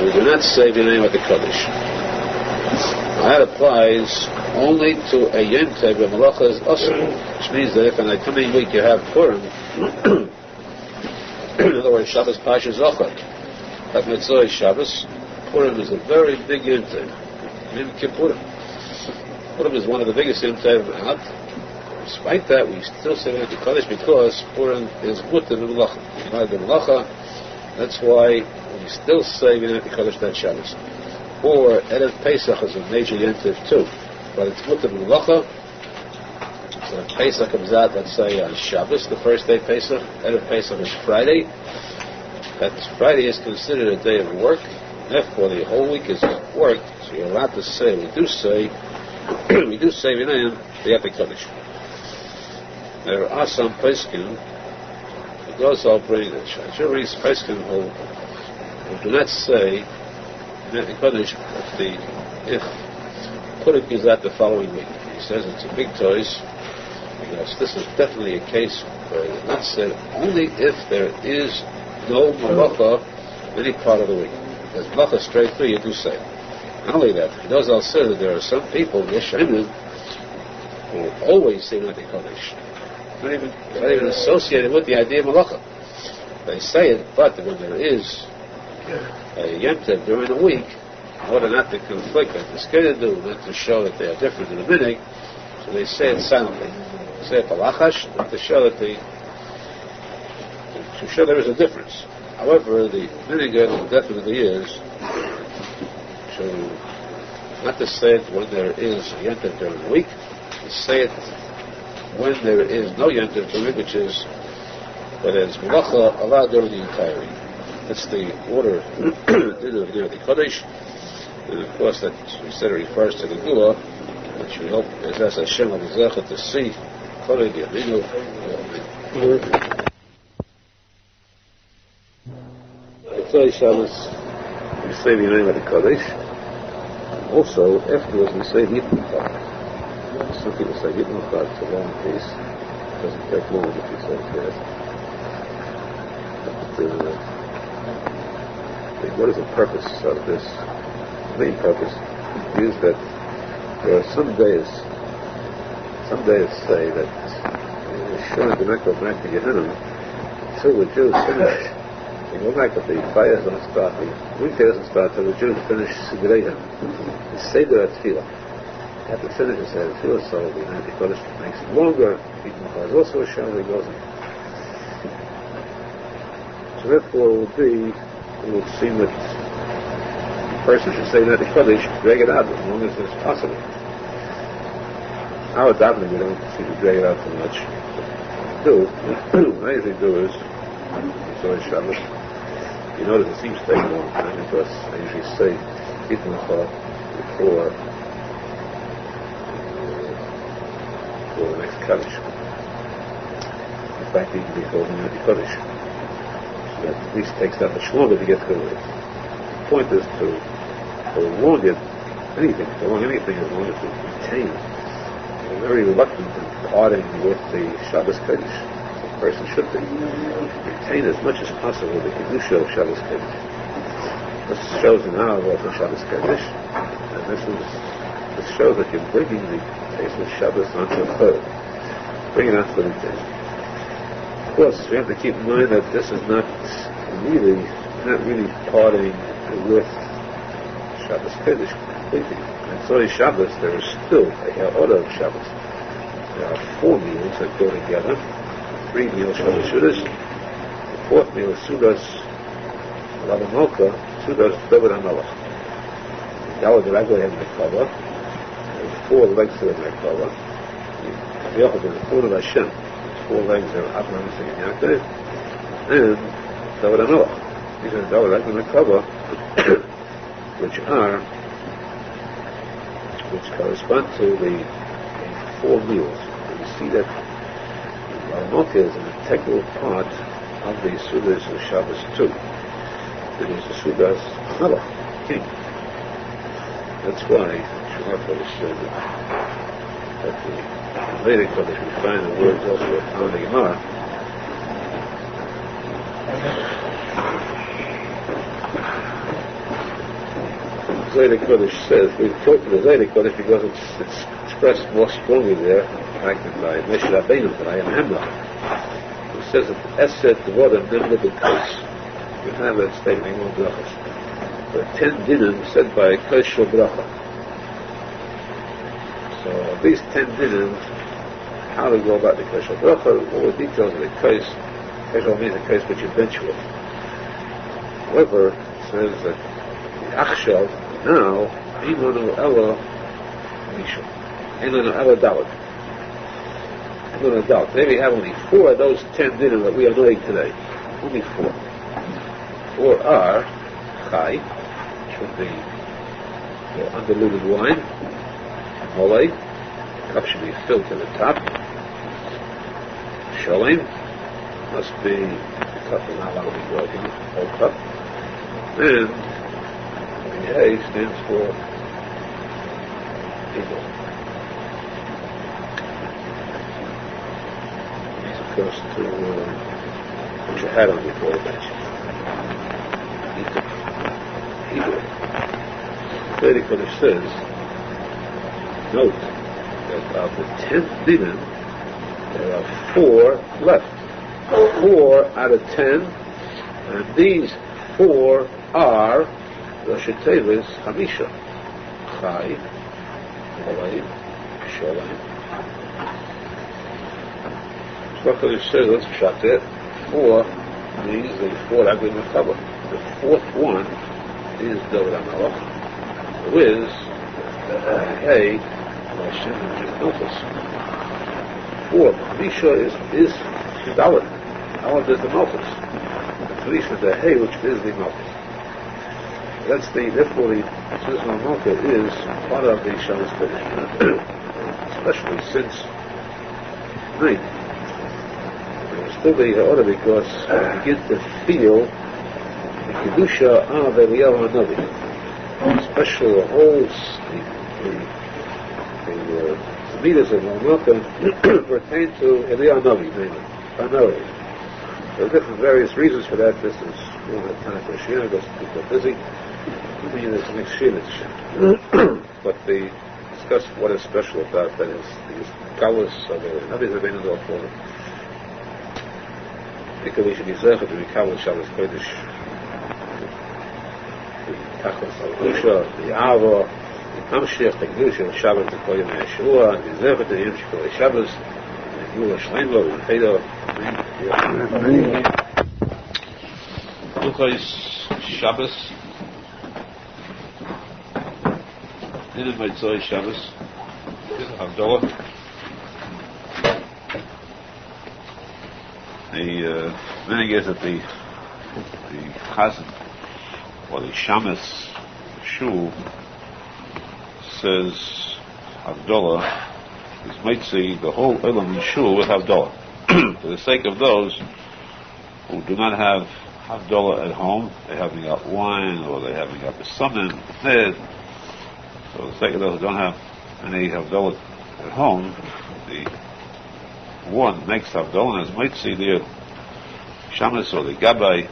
we do not say the name of the Kodesh. That applies only to a Yom Tov where Malacha is Asur, which means that if in the coming week you have Purim, in other words, Shabbos Pasha Zochar, that Mitzvah is Shabbos, Purim is a very big Yom Tov. Yom Kippurim. Purim is one of the biggest Yom Tov out. Despite that, we still say the Kodesh because Purim is Mutter B'Melacha. That's why we still say the Kodesh that Shabbos. Or Erev Pesach is a major Yom Tov too, but it's Mutter B'Melacha. So if Pesach comes out, let's say on Shabbos, the first day Pesach. Erev Pesach is Friday. That Friday is considered a day of work. Therefore, the whole week is work. So you're allowed to say, we do say V'nayim the Kodesh. There are some poskim, those I'll bring it. Jury's poskim who do not say the Kodesh if Purim is out the following week. He says it's a big choice because this is definitely a case where it is not said only if there is no Malacha any part of the week. If there's Malacha straight through, you do say it. Not only that, he does also say that there are some people, Yeshayim, who always say the Kodesh. Not even associated with the idea of Malacha. They say it, but when there is a Yom Tov during the week, in order not to conflict, like the Skeda do, not to show that they are different in the minig, so they say it silently. They say it balachash, not to show that to show there is a difference. However, the minig definitely is not to say it when there is a Yom Tov during the week, to say it when there is no Yom Tov during the week, which is that is Malacha allowed during the entire week. That's the order of the Kodesh. And of course, that we said it refers to the Gula, which we hope is as Hashem of Zecha to see Kodesh Yaminu. Mitzvah Shabbos, we say the name of the Kodesh. Also, afterwards, we say Yitmuchad. Some people say Yitmuchad, it's a long piece. It doesn't take long if you say it fast. What is the purpose of this? The main purpose is that there are some days say that Shulchan do not go back to Gehenna until the Jews finish. They go back, but the fires don't start, the weekday doesn't start until the Jews finish Sidreihem. The Seder at Tefillah. They have to finish the Seder at Tefillah, so the Kodesh makes it longer. There's also a show that goes in. So therefore it would seem that the person should say that the Kodesh, drag it out as long as it's possible. Our davening, we don't seem to drag it out too much. What I usually do is, so in Shabbos, you notice it seems to take a long time because I usually say Yitmuchad before the next Kodesh. In fact, even before the Kodesh. That at least takes that much longer to get through it. The point is to prolong it, prolong anything as long as to retain. We're very reluctant in parting with the Shabbos Kodesh. The person should be. Retain as much as possible the Kedusha of Shabbos Kodesh. This shows an hour of Shabbos Kodesh, and this shows that you're bringing the taste of Shabbos onto a third. Bring it onto the taste. Of course, we have to keep in mind that this is not really parting with Shabbos Kodesh completely. And so in Shabbos, there is still a order of Shabbos. There are 4 meals that go together. 3 meals Shabbos Sudas. The 4th meal is Sudas Lavamolka, Sudas David HaMelech. Dalad Ragla has Mekava. There's 4 legs to the Mekava. Yaakov is the throne of Hashem. 4 legs are Aharon and Yaakov, and David HaMelech. These are David Ragla Mekava, which correspond to the 4 meals. And you see that Aharon is an integral part of the Sudas of Shabbos too. It is the Sudas Melech, king. That's why Shulchan said that the Vedic Kodesh, we find the words also found in the Gemara. Zayda Kodesh says, we quote the Zayda Kodesh because it's expressed more strongly there, acted by Moshe Rabbeinu than I am Hemla. It says that Eset Vodem Nimla B'Kos. You have that statement in one brachas. The 10 dinim said by Kosh Shul Bracha. So these 10 dinim, how to go about the Kosh Shul Bracha, all the details of the Kosh. Kosh means the Kosh which you bench with. However, it says that the Achshav, now, Einonu Ella Misha. Einonu Ella Dalet. Einonu Dalet. Today we have only 4 of those 10 dinim that we are knowing today. Only 4. 4 are Chai, which would be undiluted wine, Molei, cup should be filled to the top. Shalem must be the cup is not allowed to be broken, the whole cup. And the A stands for eagle. These of course to which I had on before the bench. Eagle. The Kodesh says, note that of the 10 dinim, there are 4 left. 4 out of 10, and these 4 are Rosh Tevis Hamisha. Chai, Molei, Shalem. So Kodesh says, let's shut it. 4 means the 4 Agri Mekabah. The 4th one is David HaMelech, who is Hey, Hashem, which is Milchus. 4, Misha is Dalit. Dalit is the Milchus. The 3 is the Hey, which is the Milchus. That's therefore the Tzizma Malka is part of the Shabbos Kodesh. Especially since night. It will still be order because you begin to feel the Kedusha of Eliyahu HaNavi. Especially the whole the meters of Malka pertain to Eliyahu HaNavi, mainly, primarily. There are different various reasons for that. This is one of the time for Shia, because people are busy. Maybe there's an exchange. But they discuss what is special about that is these colors of Eliyahu HaNavi have been involved for them. Because we should be zeichet to be Kabbalah Shabbos Kodesh. Tachlis al-Usha, the Ava, the Amshech, the Kedusha, the Shabbat, the Koyim Yeshua, the Zeichet, the Yom Shkol Shabbos, the Yerushalmi, the Feda. Luchos Shabbos. In the Mitzvah Shabbos. Havdalah. The meaning is that the Chazan, or the Shamas Shul, says Havdalah is Mitzvah, the whole Elam in Shul with Havdalah. For the sake of those who do not have Havdalah at home, they haven't got wine, or they haven't got the summon, so for the sake of those who don't have any Havdalah at home, the one makes Havdalah, and as might see the Shamas or the Gabbai.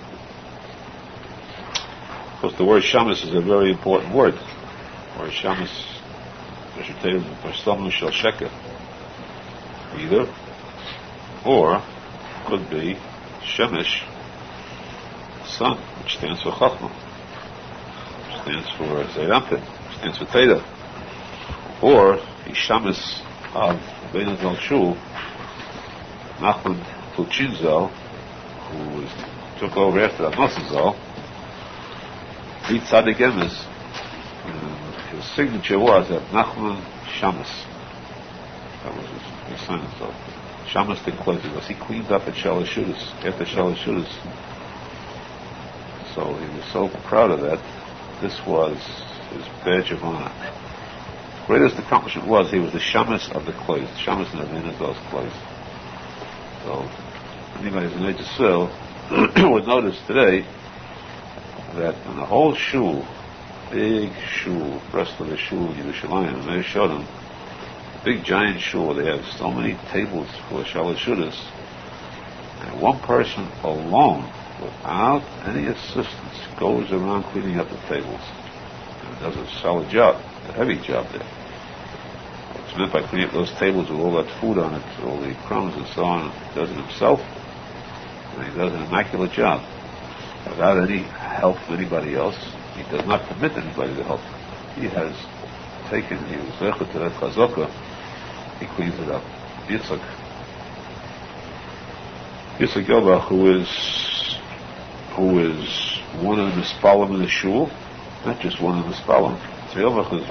Of course, the word Shamas is a very important word. The word Shamas, I should tell you, Barslamu Shel Sheker. Either, or could be Shemesh, sun, which stands for Chachma, which stands for Zeirampin, which stands for Teda, or the Shamas of Menachem Shul, Nachman Zal, who took over after R Nosson, the tzadik emes, his signature was that Nachman Shamas. That was his sign. So Shamas did close because he cleaned up at Shalosh Shudas, after Shalosh Shudas. So he was so proud of that. This was his badge of honor. The greatest accomplishment was he was the Shamas of the clothes, Shamas and Avinador's clothes. So anybody who's an age of Sil would notice today that in the whole shul, big shul, rest of the shul in Yerushalmi, and they showed them big giant shul. They have so many tables for Shalosh Shudas, and one person alone, without any assistance, goes around cleaning up the tables. and does a solid job, a heavy job there. What's meant by cleaning up those tables with all that food on it, all the crumbs and so on, he does it himself, and he does an immaculate job. Without any help from anybody else, he does not permit anybody to help. He has taken, he was zecher to that chazaka, he cleans it up. Yitzchak Yobach, who is one of the mispalim in the shul, not just one of the mispalim. Yobach is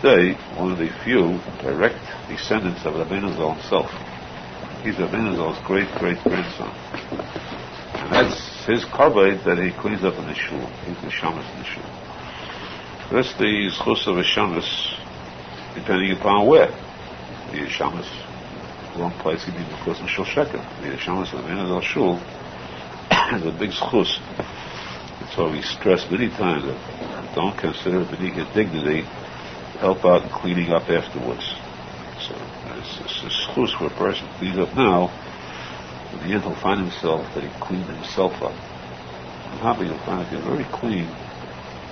today one of the few direct descendants of Rabbi Arizal himself. He's Rabbi Arizal's great-great-grandson. And that's his carbide that he cleans up in the shul. He's the shamus in the shul. That's the zchus of a shamus, depending upon where. The shamus, wrong place, he needs to close in shul sheker. The shamus of Rabbi Arizal shul is a big zchus. That's why we stress many times that don't consider it beneath his dignity to help out in cleaning up afterwards. So it's a zchus for a person to clean up now. In the end, he'll find himself that he cleaned himself up. I'm happy to find that you're very clean.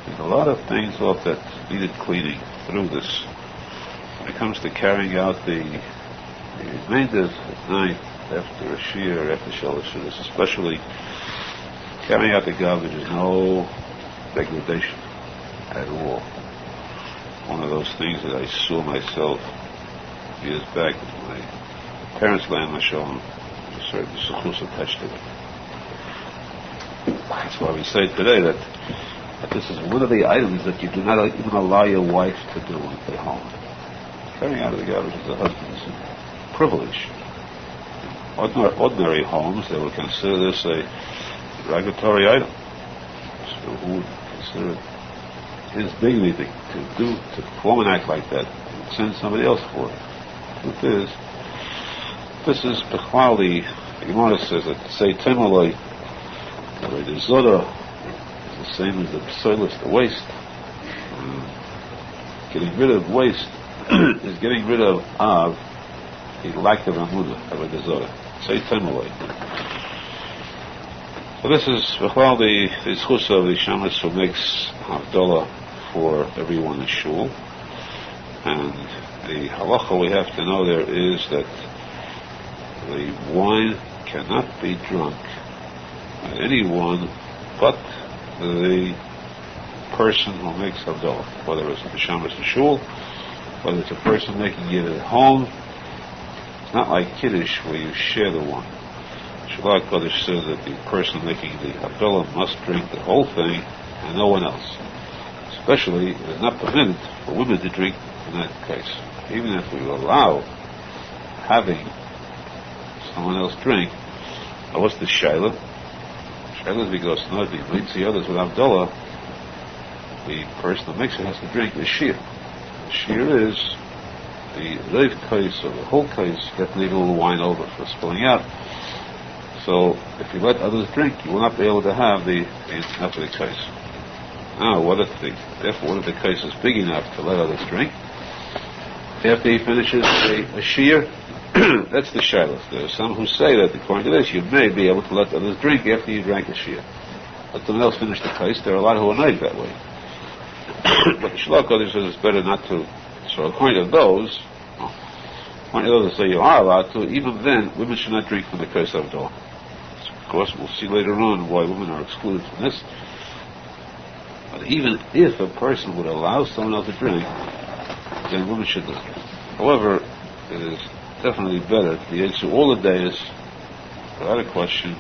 There's a lot of things off that needed cleaning through this. When it comes to carrying out the remainders at night, after a shear, after shalosh shudas, especially carrying out the garbage, is no degradation at all. One of those things that I saw myself years back with my parents' land, Mashallah. Certain suchus attached to it. That's why we say today that this is one of the items that you do not even allow your wife to do at home. Carrying out of the garbage is a husband's privilege. In ordinary homes, they would consider this a derogatory item. So who would consider it his dignity to perform an act like that, and send somebody else for it? The truth is, this is Bechwali. The Gemara says that say Temaloi, the Zoda is the same as the Psoilus, the waste. Getting rid of waste is getting rid of the lack of Amudah, of the Zoda. Say Temaloi. So this is Bechwali, the Zchus of the Shamus who makes Havdalah for everyone in Shul. And the Halacha we have to know there is that the wine cannot be drunk by anyone but the person who makes Havdalah, whether it's a Shamus in Shul, whether it's a person making it at home. It's not like Kiddush where you share the wine. Shabbat Kodesh says that the person making the Havdalah must drink the whole thing and no one else. Especially, it is not permitted for women to drink in that case. Even if we allow having someone else drink, what's the Shaila? Shaila is because in order to meet the others with Havdalah, the person that makes it has to drink the shear. The shear is the reiv case or the whole case, you have to leave a little wine over for spilling out. So if you let others drink, you will not be able to have the after the case. Now, what if the case is big enough to let others drink? After he finishes a shear, that's the shiloh. There are some who say that according to this, you may be able to let others drink after you drank the shear. Let someone else finish the case. There are a lot who are not that way. But the Shulchan Kodesh says it's better not to. So according to those that say you are allowed to, even then, women should not drink from the case of Havdalah. Of course, we'll see later on why women are excluded from this. But even if a person would allow someone else to drink, then women should not. However, it is definitely better to be able to all the days, without a question,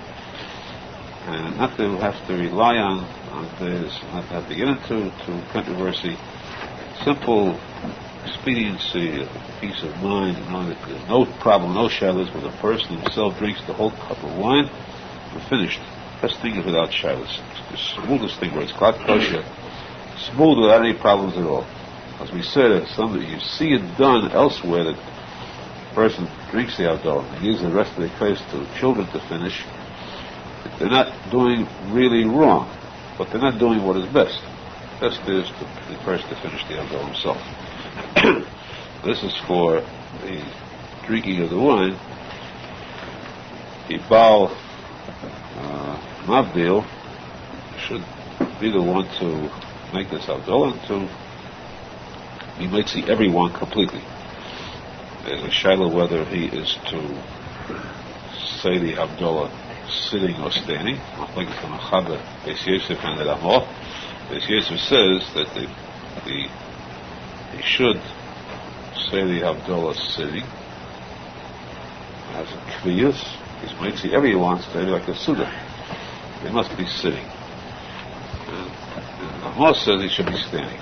and not to have to rely on days, not to have to get into controversy. Simple expediency, peace of mind, knowing that there's no problem, no shadows, where the person himself drinks the whole cup of wine, we're finished. Best thing is without shadows. It's the smoothest thing where it's glad kosher, smooth without any problems at all. As we said, you see it done elsewhere that the person drinks the Havdalah and gives the rest of the case to children to finish. They're not doing really wrong, but they're not doing what is best. Best is the person to finish the Havdalah himself. This is for the drinking of the wine. The Baal Mavdil should be the one to make this Havdalah and to he might see everyone completely. There's a shaila whether he is to say the Havdalah sitting or standing. Like from a Chaba, Beis Yosef and the Ramah. Beis Yosef says that he should say the Havdalah sitting. As a kviyus, he might see everyone standing like a Suda. They must be sitting. And Ramah says he should be standing.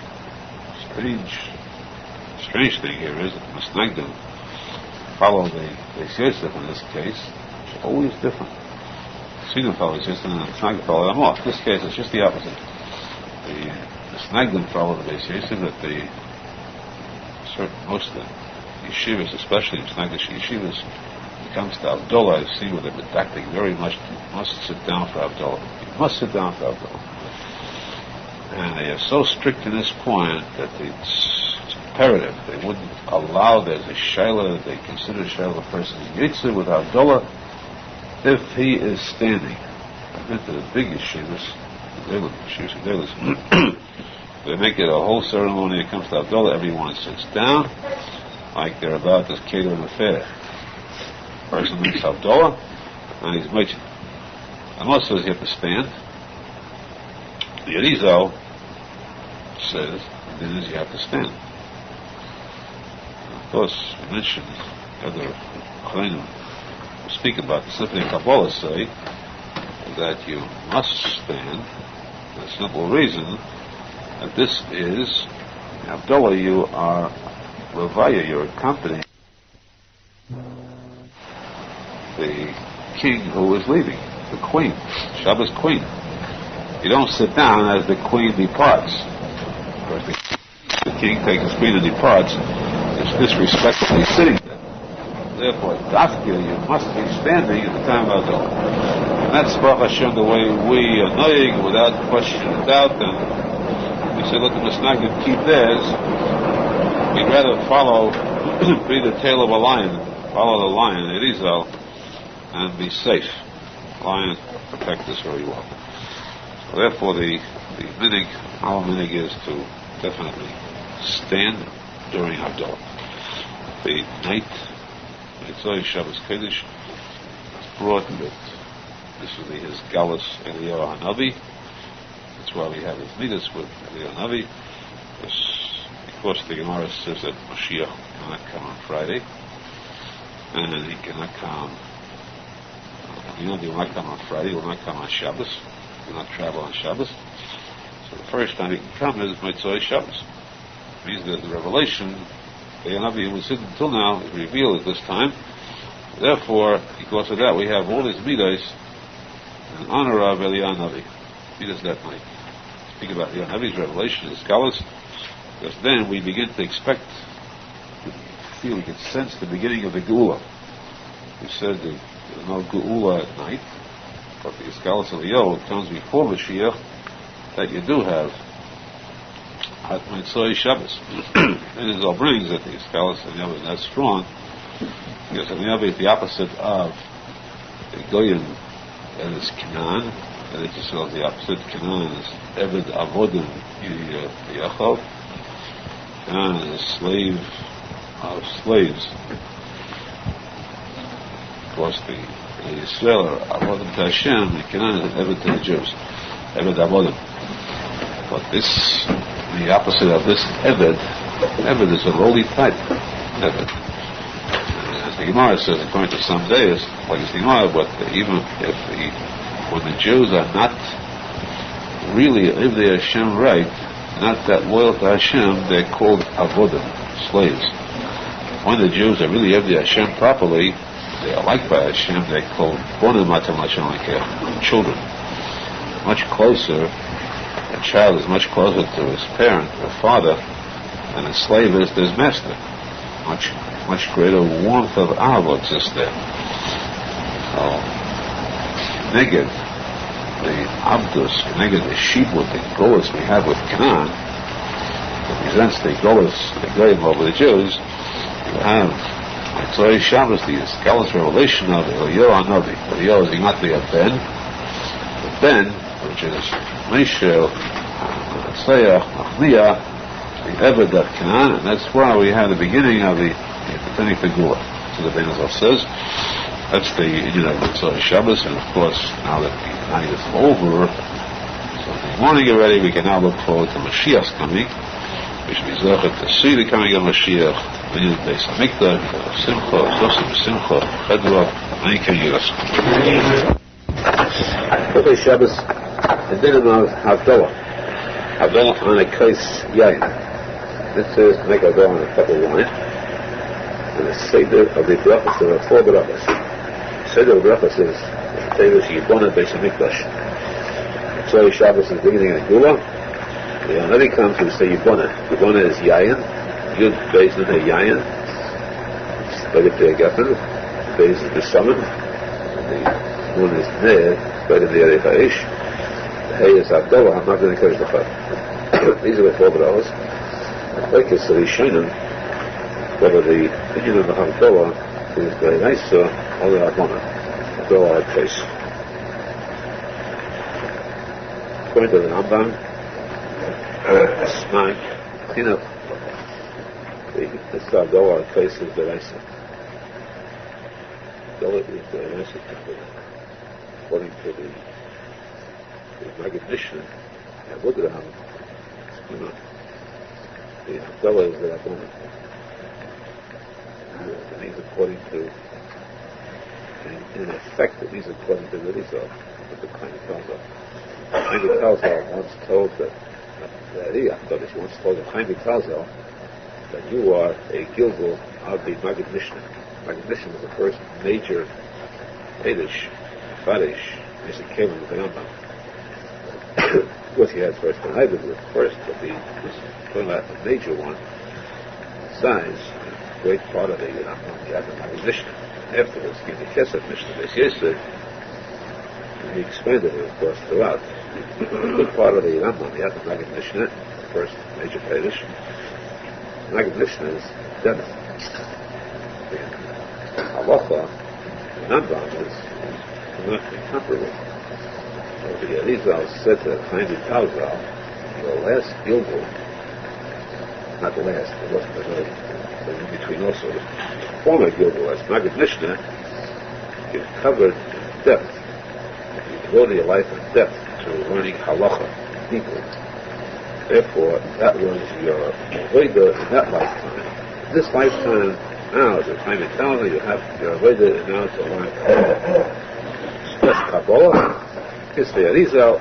Strange thing here is that Masnagdim follow the Beis Yosef in this case. It's always different. Single follows Yosef and Masnagdim follow Ramah. In this case, it's just the opposite. The Masnagdim follow the Beis Yosef that most of the yeshivas, especially Masnagdim yeshivas, when it comes to Havdalah, I've seen where they've been dacting very much. You must sit down for Havdalah. You must sit down for Havdalah. And they are so strict in this point that it's imperative. They wouldn't allow, there's a shaila, they consider a shaila person yitzir with Havdalah if he is standing. I've been to the big yeshivas, they make it a whole ceremony. It comes to Havdalah, everyone sits down like they're about to cater an affair. Person makes Havdalah and he's making. Amos says you have to stand. The Arizal says then you have to stand. Of course, we mentioned other Chayim who speak about the Sifrei Kabbalah say that you must stand for the simple reason that this is Havdalah, you are Levaya, you're accompanying the king who is leaving, the queen, Shabbos queen. You don't sit down as the queen departs. Because the king takes his queen and departs, is disrespectfully sitting there. Therefore, Dafka, you must be standing at the time of Havdalah. And that's Baruch Hashem the way we are knowing without question or doubt. And we say, let the Masnagdim keep theirs. We'd rather follow, be the tail of a lion, follow the lion, Arizal, and be safe. Lion protect us very well. So therefore, the minig, our minig is to definitely stand during Havdalah. The night, Mitzvah Shabbos Kodesh, is brought that this will be his galus Eliyahu Hanavi. That's why we have his midas with Eliyahu Hanavi. Because the Gemara says that Mashiach cannot come on Friday, and he cannot come. He will not come on Friday. He will not come on Shabbos. He will not travel on Shabbos. So the first time he can come is Mitzvah Shabbos. It means that the revelation, the Hanavi was hidden until now, is revealed at this time. Therefore, because of that, we have all these midas in honor of Eliyahu Hanavi. Midas that night. Speak about Eliyahu Hanavi's revelation, his galus. Because then we begin to expect, we can sense the beginning of the Geula. We said that there's no Geula at night, but the Escalas Eliyahu comes before Mashiach that you do have at Mitzvah Shabbos. And it all brings that the Escalas Eliyahu is not strong, because Eliyahu is the opposite of the Goyim, that is Canaan, and it just is the opposite. Canaan is Eved Avodim Yaakov. Canaan is a slave of slaves. Of course, the Yisrael are Avodim to Hashem, and Canaan is an Eved to the Jews. Eved Avodim. But this, the opposite of this Eved is a lowly type. Eved. As the Gemara says, according to some days, like the Gemara, but even if when the Jews are not really live their Hashem right, not that loyal to Hashem, they're called avodim, slaves. When the Jews are really have the Hashem properly, they are liked by Hashem, they're called bonim matam Hashem, like children. Much closer, a child is much closer to his parent, or father, than a slave is to his master. Much greater warmth of ahava exists there. Neged, the abdus, neged the shibut, the golas we have with Canaan, represents the golas, the goyim over the Jews. You have Mitzvah Shabbos, the Escalas revelation of Eliyahu Hanavi. Eliyahu is not the Ben, which is Moshe Matzayach, Achliya, the Eved that can, and that's why we had the beginning of the Tikuney Zohar. So the Arizal says, that's the Mitzvah Shabbos, and of course, now that the night is over, so in the morning already, we can now look forward to Mashiach's coming. We should be zeichet to see the coming of Mashiach, the Yid Beis Hamikdash, Simcha, Zosim, Simcha, Chedra, Menachem Mendel Schneerson. Okay, Shabbos, the dinner of Havdalah. Havdalah on a case yain. This is to make Havdalah on a cup of wine. And the Seder of the brachas, there are 4 brachas. The Seder of the brachas is Tevis Yibonah Beis Hamikdash. So Shabbos is beginning in Gula. The Anadi comes to say Yibonah. Yibonah is yain. Yud Beis Nun Yayin. Better to Gafen. Beis is the summon. The Nun is Ner. Better the Yerei Ha'ish. The Hey is Havdalah. I'm not going to encourage the Chad. These are the 4 brachas. Like it's the Rishonim. Whether the opinion of the Havdalah is very nice or the Havdalah. Havdalah at place. According to the Rambam, Smank, Chinaf, the Havdalah at place is very nice. Havdalah is very nice. According to the Maggid Mishnah, Avraham, the Havdalah is the Havdalah. It means according to, in effect, it means according to the Arizal, what the Tikuney Zohar. The Tikuney Zohar once told that she once told the Tikuney Zohar that you are a gilgul of the Maggid Mishnah. Maggid Mishnah was the first major Edish, Farish, Mr. Kevin with the Rambam. Of course, he had first and I was first, but the major one, size. Great part of the Maggid Mishnah. Afterwards, in the Kesef Mishnah, he expanded it, of course, throughout. A good part of the Rambam, the Maggid Mishnah, the first major parish. Maggid Mishnah is depth. The Halacha, the Rambam, is not incomparable. So the Arizal said to Tikuney Zohar, the last Gilgul, not the last, it wasn't the very in between also the former Gilgul as Maggid Mishnah, you've covered in depth, you devoted your life in depth to learning Halacha deeply. Therefore, that was your avodah in that lifetime. This lifetime now, as the Tikuney Zohar, you have your avodah now to learn Stress Kabbalah, Kiss the Arizal.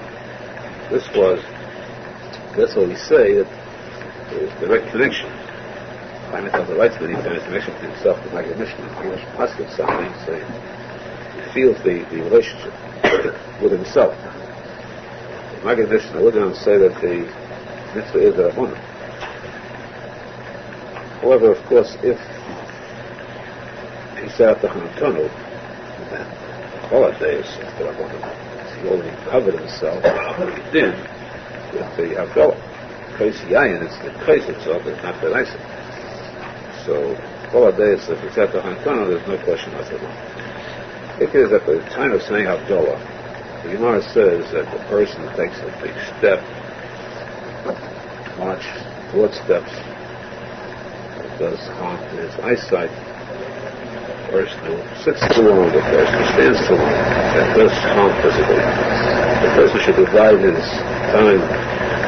That's what we say, that there is direct connection. Tikuney Zohar writes many times connection to himself with Maggid Mishnah. He was posek something, so he feels the relationship with himself. Maggid Mishnah would not say that the mitzvah is the Aharon. However, of course, if he set up the Hanatonu, then the holiday is the Aharon. He already covered himself with the Havdalah. Kais Yayin, it's the Kais itself, it's not the nicer. So, all day, if it's at the Hanatonu, there's no question whatsoever. It is at the time of saying Havdalah, the Gemara says that the person takes a big step, march broad steps, does harm to his eyesight. The person who sits too long, the person who stands too long, that does harm physically. The person should divide his time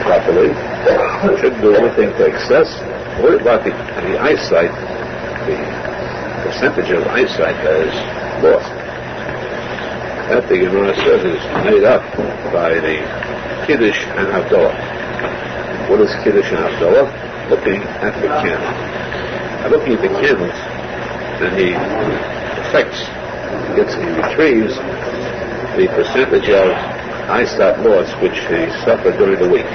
properly. Shouldn't do anything to excess. What about the eyesight, the percentage of eyesight that is lost? That the Gemara says is made up by the Kiddush and Havdalah. What is Kiddush and Havdalah? Looking at the candle. By looking at the candles, then he retrieves the percentage of eyesight loss which he suffered during the week.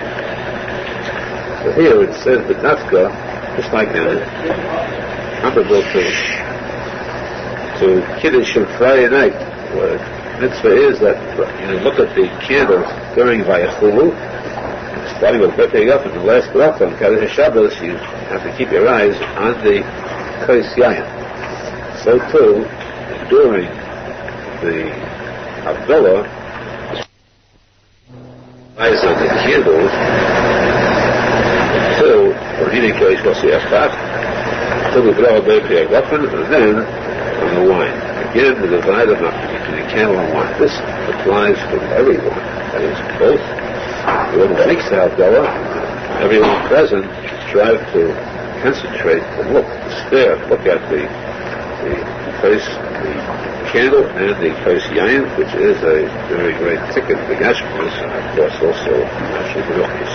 So here it says that Nafka, just like comparable to Kiddush on Friday night, where mitzvah is that you look at the candles during Vayachulu, starting with Bepeg up in the last bracha on Kaddish Shabbos, you have to keep your eyes on the Kais Yayin. So too, during the Havdalah, eyes on the candles, Sheish Vasi Echad, till the Bracha Be'Pi Agafen, and then on the wine. Again, the divided between the candle and wine. This applies to everyone. That is, both whoever makes the Havdalah, everyone present, strive to concentrate and look, stare, look at the face, the candle, and the face yayin, which is a very great ticket for Gashmis, and of course also actually the Ruchnis.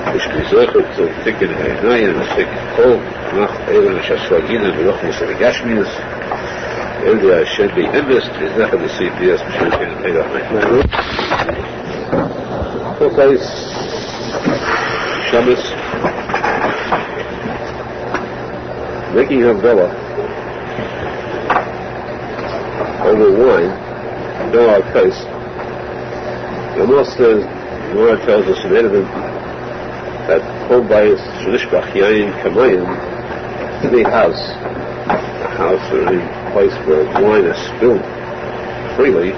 Which resulted to ticket Hainayin, and stick Kol, Nach, Eilen, Shaswagin, and the Ruchnis of the Gashmis. Area should be endless, is that the CPS, which we can pay off. Okay, Shabbos, making Havdalah over wine, no our case. The most says, the Gemara tells us in Edom that Kol Bayis Shlishbach Yayin Kamayim, any house, a house or any place where wine is spilled freely,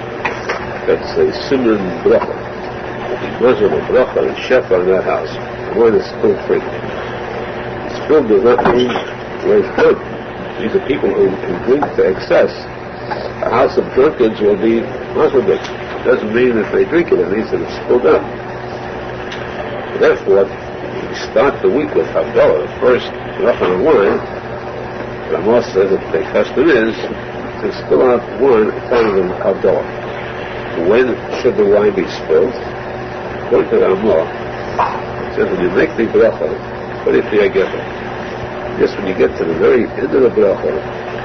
that's a simon bracha. The muzzle of bracha and shefa in that house. The wine is spilled freely. Spilled does not mean very good. These are people who drink to excess. A house of drunkards will be masbik. It doesn't mean if they drink it, it means that it's spilled out. Therefore, we start the week with Havdalah, the first bracha on wine. Ramos says that the custom is to spill out wine at the time of the Havdalah. When should the wine be spilled? According to Ramah, it says when you make the bracha, what if you get it? Just when you get to the very end of the bracha,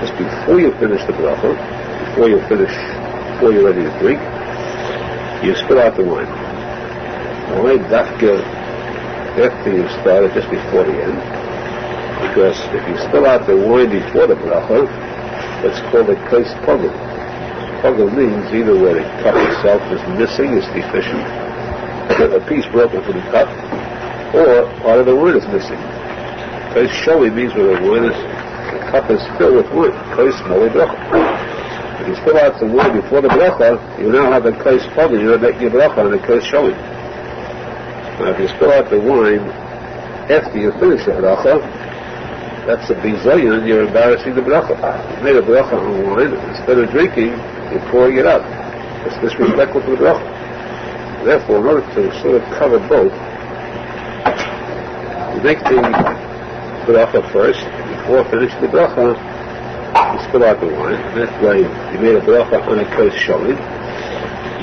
just before you finish the bracha, before you're ready to drink, you spill out the wine. Why dafka after you started, just before the end? Because if you spill out the wine before the bracha, it's called a kais pogel. Pogel means either where the cup itself is missing, is deficient, a piece broken from the cup, or part of the wine is missing. Kais sholi means where the cup is filled with wine. Kais moli bracha. If you spill out the wine before the bracha, you now have a kais pogel. You're making a bracha on the kais sholi. Now, if you spill out the wine after you finish the bracha, that's a bizayon, you're embarrassing the bracha. You made a bracha on wine, instead of drinking, you're pouring it out. It's disrespectful to the bracha. Therefore, in order to sort of cover both, you make the bracha first, before finishing the bracha, you spill out the wine. That way, you made a bracha on a kos sholim.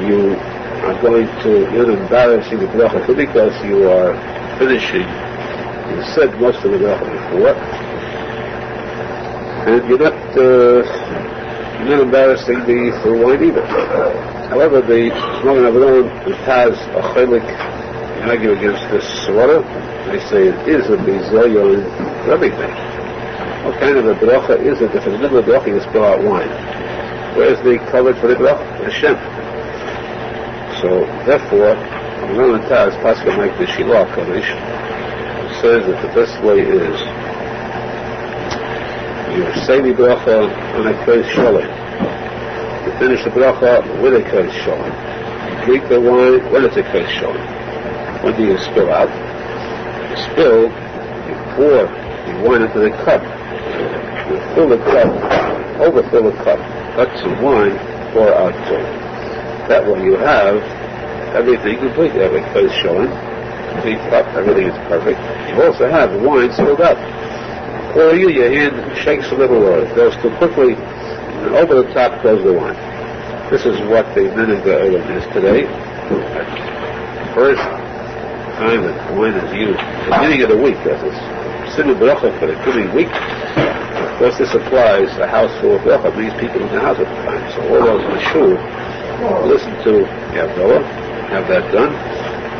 You are you're embarrassing the bracha too, because you are finishing. You said most of the bracha before. And you're not embarrassing the wine either. However, the Shulchan Aharon has a chelik argue against this svara. They say it is a bizayon for everything. What kind of a bracha is it if in the middle of the bracha you spill out wine? Where's the coverage for the bracha? Hashem. So therefore, Aharon has pasuk like the Shiloh Kadosh. It says that the best way is you say the bracha on a kos sholim. You finish the bracha with a kos sholim. You drink the wine when it's a kos sholim. When do you spill out? You spill, you pour the wine into the cup. You fill the cup, overfill the cup, cut some wine, pour out too. That way you have everything complete. You have a kos sholim, complete cup, everything is perfect. You also have wine spilled out. Or your hand shakes a little, or it goes too quickly, and over the top goes the wine. This is what the Menachem Mendel is today. At the first time that wine is used, at the beginning of the week, as a simon bracha for the coming week. Of course, this applies a house full of bracha, means people in the house at the time. So all those in the shul listen to Havdalah, have that done,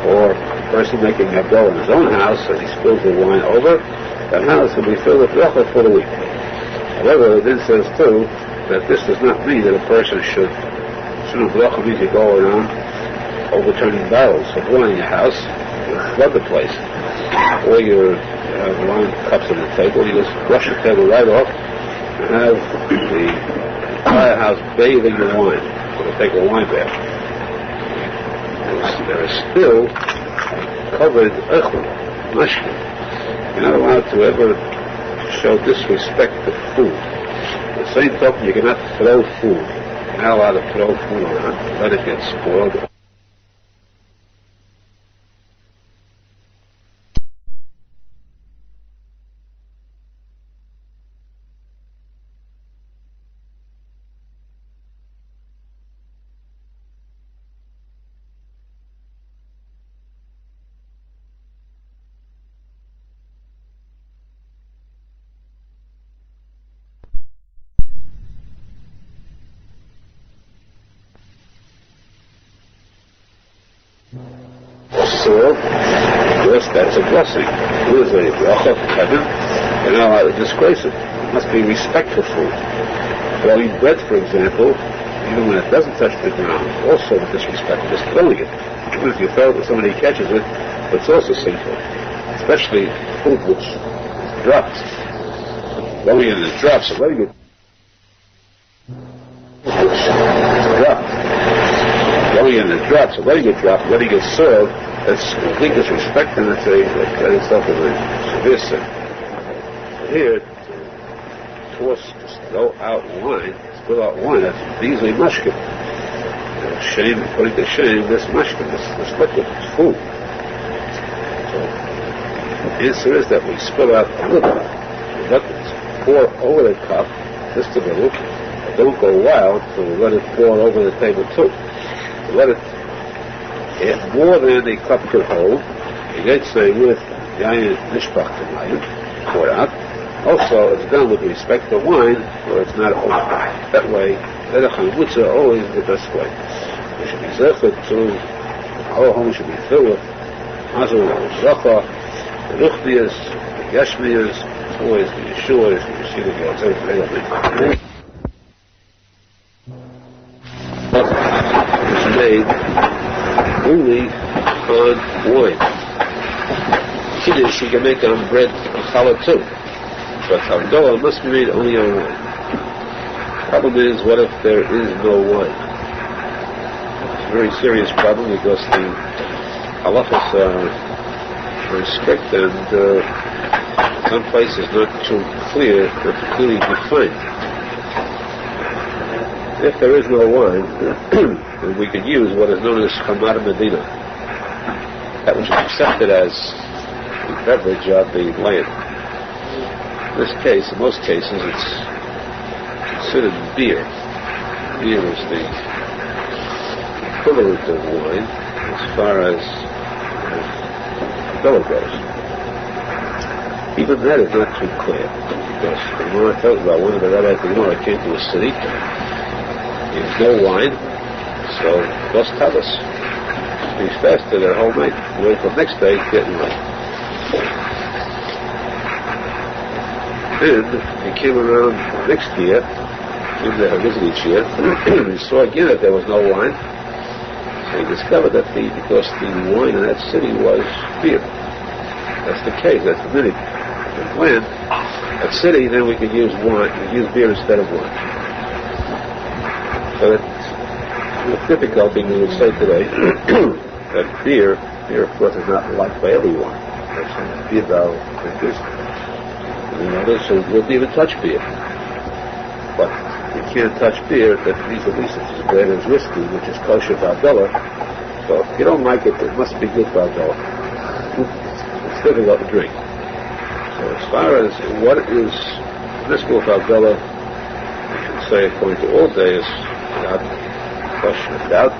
or the person making Havdalah in his own house, and he spills the wine over, that house will be filled with bracha for the week. However, it then says too that this does not mean that a person should bracha means you go around overturning barrels of wine in your house, you flood the place, or you have wine cups on the table, you just brush the table right off and have the entire house bathing in wine, or take a wine bath. There is still covered echel, mashkin. You're not allowed to ever show disrespect to food. The same token, you cannot throw food. You're not allowed to throw food around, let it get spoiled. Soil, yes, that's a blessing. It is a bracha from heaven. You're not allowed to disgrace it. It must be respectful food. Throwing bread, for example, even when it doesn't touch the ground, also with disrespect, just throwing it. Even if you throw it and somebody catches it, it's also sinful. Especially food which drops. Throwing it and it drops, so letting it drop. Throwing it and it drops, so letting it drop, letting it soil, that's complete disrespect, and it's that itself is a severe sin. Here, to toss, just throw out wine, spill out wine, that's easily mashkin. Shame, putting to shame, this mashkin, this liquid, this food. So, the answer is that we spill out a little, let it pour over the cup, just a little, but don't go wild, so let it pour over the table too. Let it more than the cup could hold. You get say with yayin nishpach tonight, pour out. Also, it's done with respect to wine, where it's not over. That way, the chavruta always the best way. We should be zechet to our home should be filled with mazel bracha, the ruchnias, the yashmias, always the yeshuas, the yeshivas, everything. It's made only on wine. Kiddush you can make on bread challah too, but Havdalah must be made only on wine. Problem is, what if there is no wine? It's a very serious problem because the halachas are very strict and some places not too clear, not clearly defined. If there is no wine, then we could use what is known as chamar medina, that which is accepted as the beverage of the land. In this case, in most cases, it's considered beer. Beer is the equivalent of wine as far as Havdalah goes. Even that is not too clear, because the Gemara tells about one of the rabbis of the Gemara came to a city. There's no wine, so lost talis. He fasted their whole night. Wait till the next day, getting wine. And he came around next year, in the visit each year, he saw again that there was no wine. So he discovered that because the wine in that city was beer. That's the case, that's the minute. And when that city, then we could use wine, we could use beer instead of wine. So with difficulty we would say today that beer of course is not liked by everyone. There's some beer drinkers and others who wouldn't even touch beer. But you can't touch beer, that means at least it's as bad as whiskey, which is kosher Havdalah. So if you don't like it, it must be good Havdalah. It's difficult to drink. So as far as what is permissible Havdalah, I should say according to all days, without question of doubt,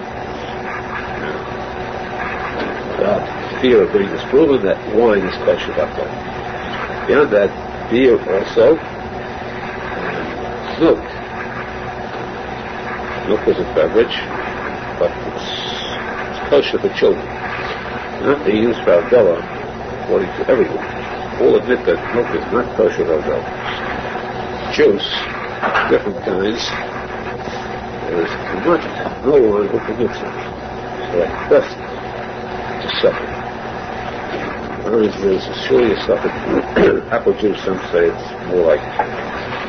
without fear of being disproven, that wine is kosher Havdalah. Beyond that, beer also, milk. Milk is a beverage, but it's kosher for children. Not to use for Havdalah, according to everyone. All admit that milk is not kosher for Havdalah. Juice, different kinds, there is too much. No one who permits it. So at best, it's a suffix. Orange juice is surely a suffix. Apple juice, some say it's more like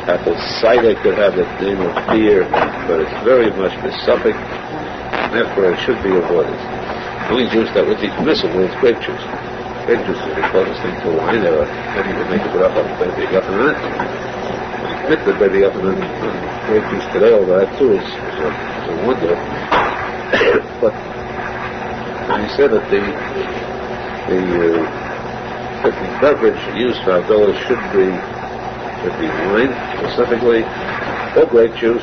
apple cider, could have the name of beer, but it's very much the suffix, and therefore it should be avoided. The only juice that would be permissible is grape juice. grape juice is the closest thing to wine. Maybe you can make a bracha on baby Yaakov. Admit that baby Yaakov and grape juice today, although that too is a wonder. But when you say that the beverage used for Havdalah should be wine, specifically, or grape juice.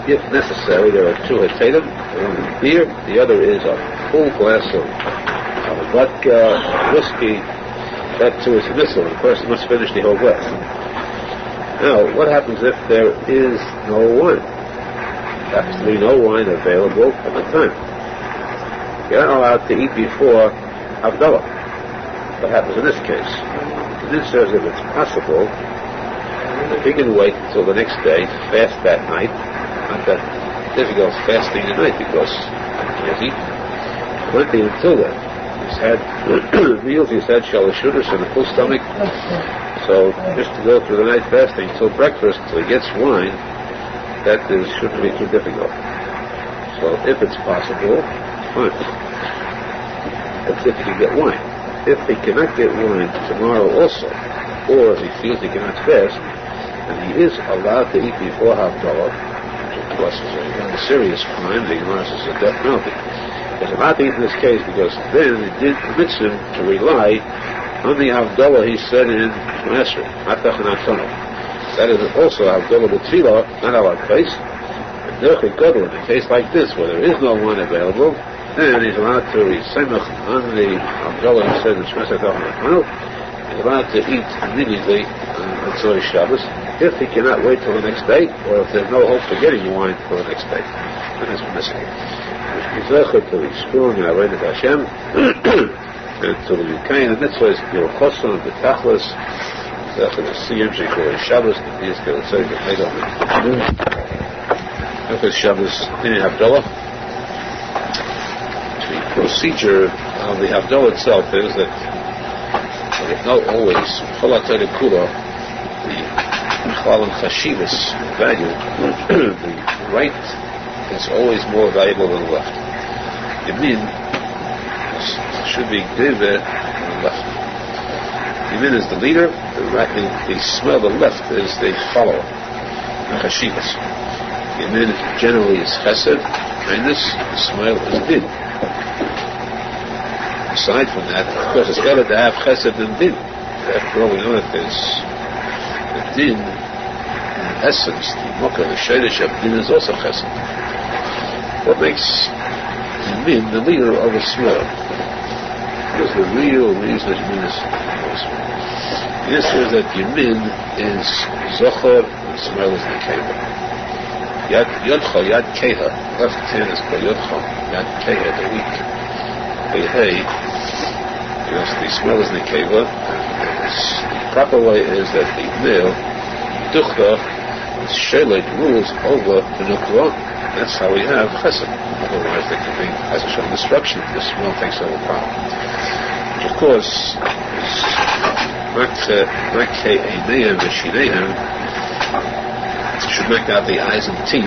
If necessary, there are two hetadim. One is beer, the other is a full glass of vodka, whiskey. That too is missile. The person must finish the whole glass. Now, what happens if there is no wine? There happens to be no wine available at the time. You're not allowed to eat before Havdalah. What happens in this case? This says if it's possible, if he can wait until the next day, fast that night. Not that difficult fasting at night because he has eaten plenty until then. He's had meals, he's had shalashudas and a full stomach. So just to go through the night fasting till breakfast, till he gets wine, that shouldn't be too difficult. So if it's possible, fine. That's if he can get wine. If he cannot get wine tomorrow also, or if he feels he cannot fast, and he is allowed to eat before Havdalah, which of course is a serious crime, the Gemara says a death penalty. He's allowed to eat in this case because then it permits him to rely on the Havdalah he said in Master, Matach and Atono. That is also Havdalah B'Tfilah, not our case. In a case like this, where there is no wine available, then he's allowed to resemach on the Havdalah he said in Shmesach Atono. He's allowed to eat immediately on Tzori Shabbos, if he cannot wait till the next day, or if there's no hope for getting wine for the next day. Then it's missing. He's to be strong in Avodat Hashem, and to be kind. The mitzvah is Yerushalmi and Betachlis. Zecher the Syrian Jewish Shabbos, the Dias Kel Tzedek the Hegel. After Shabbos, in Havdalah, the procedure of the Havdalah itself is that it's not always Cholatay Kula, the Chal and Chashivas value. The right is always more valuable than the left. Yamin should be given on the left. Yamin is the leader, the smell of the left is the follower, the Chashivas. Yamin generally is Chesed, kindness, the smell is Din. Aside from that, of course, it's better to have Chesed than Din. After all, we know that there's the Din, in essence, the Mocha, the Shadish of Din is also Chesed. What makes Yamin the leader of a smell? What is the real reason that Yamin is the answer is that Yamin is Zohar, and smell is Nekeva. Yodcha, Yad Keha, left hand is called Yodcha, Yad Keha, the weak. Hey, because the smell is Nekeva. The proper way is that the male, Duchta, Shelet, rules over the Nukva. That's how we have Chesed. Otherwise, there could be, as a show, destruction. The smell takes over power. Which, of course, is should make out the eyes and teeth.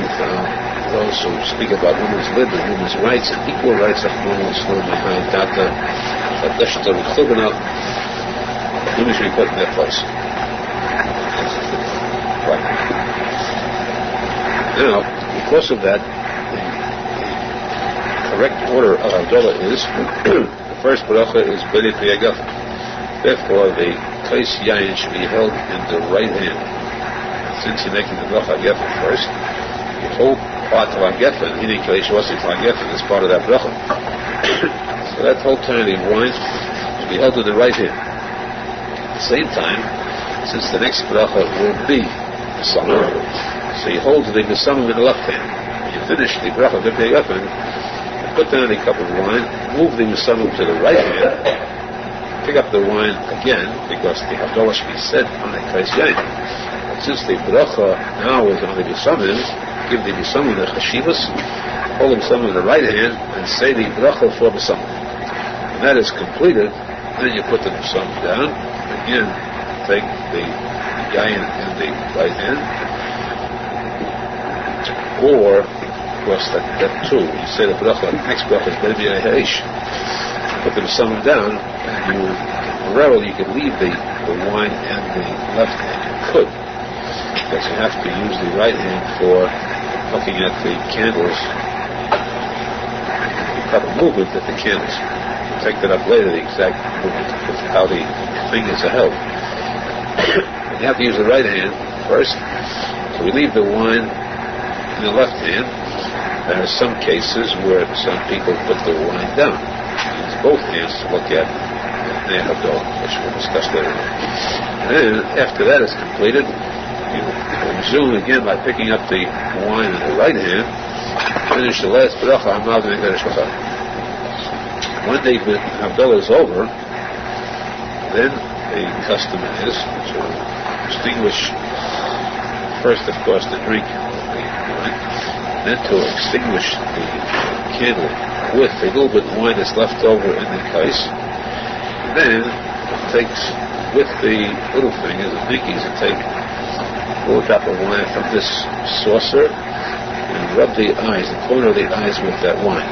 Those who speak about women's lib and women's rights and equal rights of women's women should be put in their place. Right. Now, because of that, the correct order of Havdalah is the first bracha is B'nei Yagaf. Therefore, the Kais Yain should be held in the right hand. Since you're making the bracha of Geffen first, the whole part of Geffen, Hini Kais Wasi Geffen, is part of that bracha. So that whole trinity of wine should be held in the right hand. At the same time, since the next bracha will be the summer, so you hold the Nesam in the left hand. When you finish the bracha of B'nei Yagaf, put down a cup of wine, move the Nesam to the right hand, pick up the wine again, because the Havdalah should be said on the Kais Yain. But since the bracha now is on the Nesam, give the Nesam the Chashivas, hold the Nesam in the right hand, and say the bracha for Nesam. When that is completed, then you put the Nesam down, again, take the Yain in the right hand, or, of course, that too, you say the bracha, the next bracha is B'nei Haish. put them sewn down, and you could leave the wine in the left hand. You could, because you have to use the right hand for looking at the candles, the proper movement of the candles. We'll take that up later, the exact movement of how the fingers are held. You have to use the right hand first to relieve the wine in the left hand. There are some cases where some people put the wine down. Use both hands to look at the Havdalah, which we'll discuss later. And then, after that is completed, you resume again by picking up the wine in the right hand, finish the last bracha, when the Havdalah is over, then the custom is to extinguish, first, of course, the drink of the wine, then to extinguish the candle with a little bit of wine that's left over in the case. And then it takes, with the little fingers, the pinkies, it take a little drop of wine from this saucer and rub the eyes, the corner of the eyes with that wine.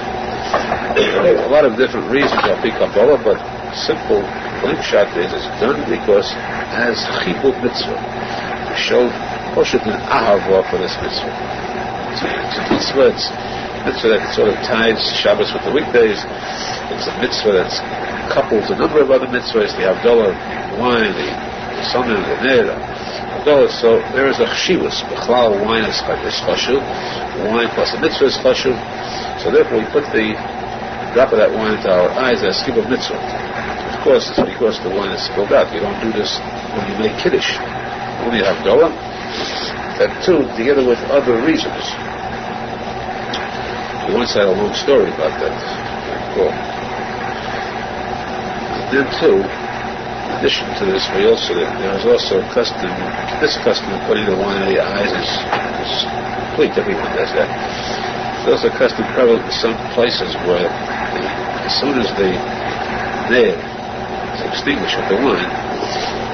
There are a lot of different reasons I'll pick up all of, but simple blank shot is it's done because as chibuk mitzvah, to show poshet and ahava for this mitzvah. It's a mitzvah, it's a mitzvah that sort of ties Shabbos with the weekdays. It's a mitzvah that couples a number of other mitzvahs, the Havdalah, the wine, the sunnah, the ner, Havdalah. So there is a chshivus. B'chlal, wine is chashuv. Wine plus a mitzvah is chashuv. So therefore we put the drop of that wine into our eyes as kiruv mitzvah. Of course, it's because the wine is spilled out. You don't do this when you make kiddush. Only Havdalah. That too, together with other reasons. We once had a long story about that. And then too, in addition to this, there is also a custom. This custom of putting the wine in the eyes is complete. Everyone does that. There's also a custom prevalent in some places where as soon as the ner is extinguished with the wine,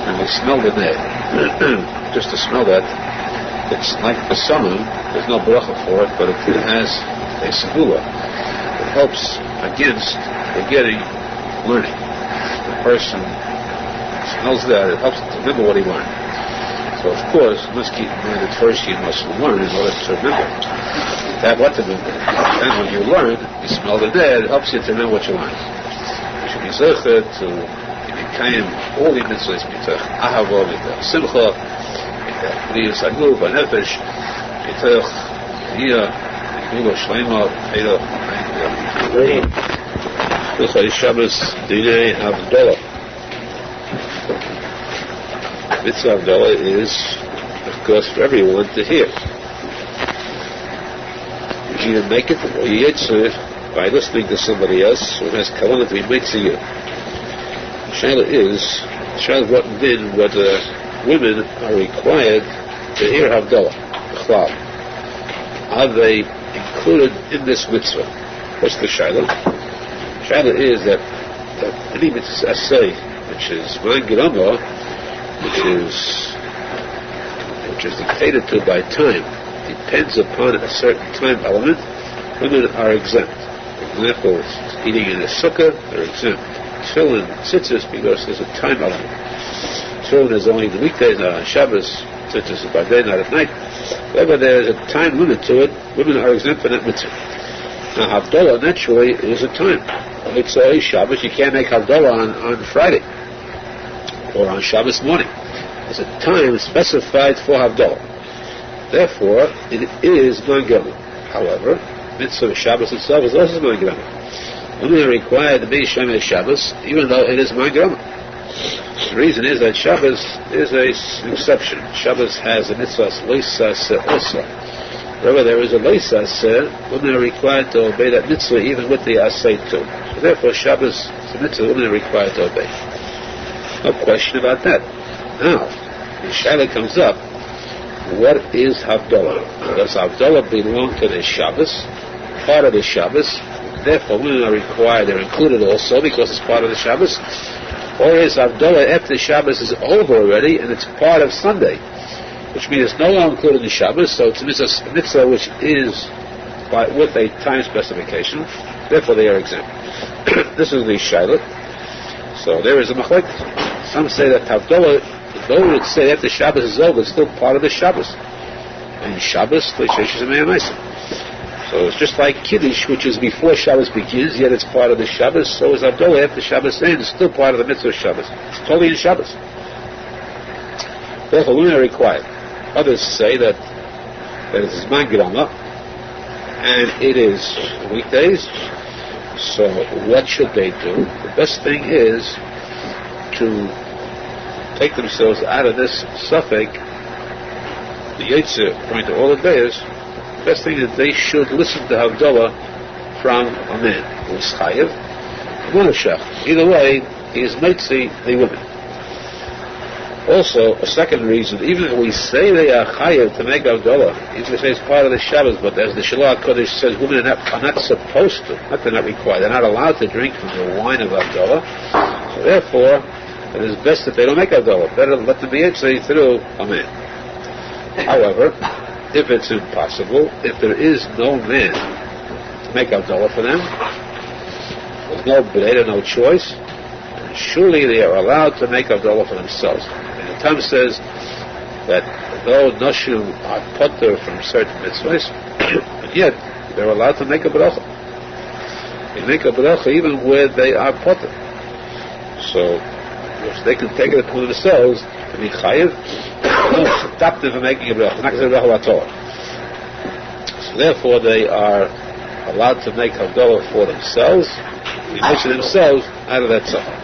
and we smell the ner, just to smell that, it's like the summer. There's no bracha for it, but it has a segula. It helps against forgetting learning. The person smells that, it helps him to remember what he learned. So of course, you must keep in mind that first you must learn in order to remember. To have what to remember. And when you learn, you smell the ner, it helps you to remember what you learned. You should be zeichet to Mikayim all the mitzvahs, mitach ahava, mitach simcha, Please, I move a nefesh, mitach hiyah, Gula Shleima, Pedah, Hilchai Shabbos, Dinei Havdalah. Mitzvah Havdalah is, of course, for everyone to hear. You either make it or you yitzur by listening to somebody else who has kavanah to be mitzvah you. Shaila is, Shaila brought in whether women are required to hear Havdalah. Are they included in this mitzvah? What's the Shaila? Shaila is that any mitzvah say, which is Mangrama, which is dictated to by time, depends upon a certain time element, women are exempt. For example, eating in a sukkah, they're exempt. Tefillin, tzitzis, because there's a time element. Tefillin is only the weekdays, not on Shabbos. Tzitzis is by day, not at night. Whenever there's a time limit to it, women are exempt from that mitzvah. Now, Havdalah naturally is a time. It's a Shabbos, you can't make Havdalah on Friday or on Shabbos morning. There's a time specified for Havdalah. Therefore, it is Mangrama. However, mitzvah of Shabbos itself is also Mangrama. Women are required to be Shemei Shabbos, even though it is Mangrama. The reason is that Shabbos is an exception. Shabbos has a mitzvah Leisaseh also. Wherever there is a Leisaseh, women are required to obey that mitzvah even with the Aseh too. So therefore, Shabbos is a mitzvah women are required to obey. No question about that. Now, the Shaila comes up, what is Havdalah? Does Havdalah belong to the Shabbos, part of the Shabbos? Therefore, women are required, they're included also because it's part of the Shabbos. Or is Havdalah after Shabbos is over already and it's part of Sunday, which means it's no longer included in the Shabbos, so it's a mitzvah which is with a time specification. Therefore, they are exempt. This is the Shiloh. So there is a machlek. Some say that Havdalah, though it say after Shabbos is over, it's still part of the Shabbos. And Shabbos, so it's just like Kiddush, which is before Shabbos begins, yet it's part of the Shabbos. So is Havdalah after Shabbos ends, it's still part of the mitzvah of Shabbos. It's totally in Shabbos. Therefore, women are required. Others say that it is Mangrama, and it is weekdays. So what should they do? The best thing is to take themselves out of this suffix, the Yetzer, according to all the days. The best thing is they should listen to Havdalah from a man who is chayiv, either way, he is mitzi the women. Also, a second reason, even if we say they are chayiv to make Havdalah, even if it's part of the Shabbos, but as the Shalach Kodesh says, women are not supposed to, not they're not required, they're not allowed to drink from the wine of Havdalah. So therefore, it is best that they don't make Havdalah. Better let them be Yitzhak through a man. However, if it's impossible, if there is no man to make Havdalah for them, there's no breda, no choice, surely they are allowed to make Havdalah for themselves. The Tam says that though Noshim are potter from certain mitzvahs, but yet they're allowed to make a bracha. They make a bracha even where they are potter. So if they can take it upon themselves to be chayiv, don't stop them from making a bracha. Not going to say bracha at all. So therefore they are allowed to make Havdalah for themselves. They make it themselves out of that tzachar.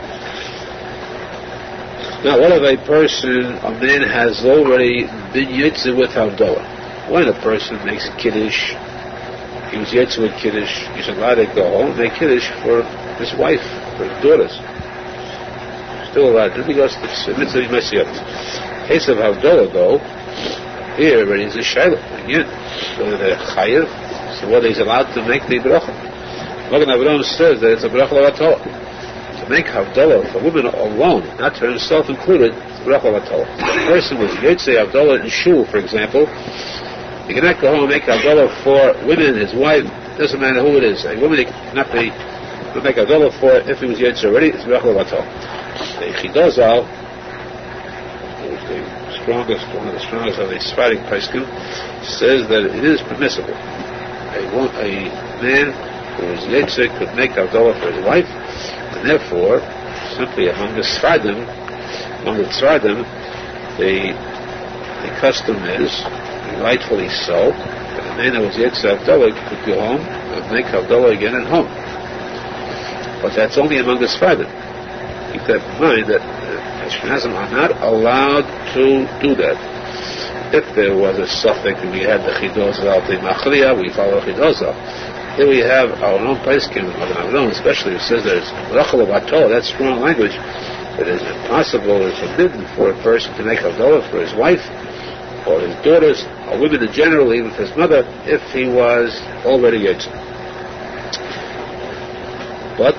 Now, what if a man has already been Yitzhak with Havdalah? When a person makes a Kiddush, he was Yitzhak with Kiddush, he's allowed to go home and make Kiddush for his wife, for his daughters. Still allowed to, because it's a mitzvah messiah. In the case of Havdalah, though, here already is a Shiloh. Again, whether they're chayiv, so whether he's allowed to make the bracha. Magen Avraham says that it's a bracha l'vatol. Make Havdalah for women alone, not for himself included, it's bracha l'vatol. If a person was Yitzhak Havdalah in shul, for example, he cannot go home and make Havdalah for women, his wife, doesn't matter who it is. A woman cannot make Havdalah for if he was Yitzhak already, it's bracha l'vatol. The Arizal, who's the strongest, one of the strongest of the Sephardic poskim, says that it is permissible. A man who is Yitzhak could make Havdalah for his wife, and therefore, simply among the Tzradim, the custom is, rightfully so, that a man who was Yitzhak Havdalah could go home and make Havdalah again at home. But that's only among the Tzradim. Keep that in mind that Ashkenazim are not allowed to do that. If there was a suffix, we had the Chidoz al Machriya, we follow Chidoz al. Here we have our own poskim, especially who says that it's bracha l'vatol, that's strong language, that it is impossible or forbidden for a person to make Havdalah for his wife, or his daughters, or women in general, even for his mother, if he was already Yitzhak. But,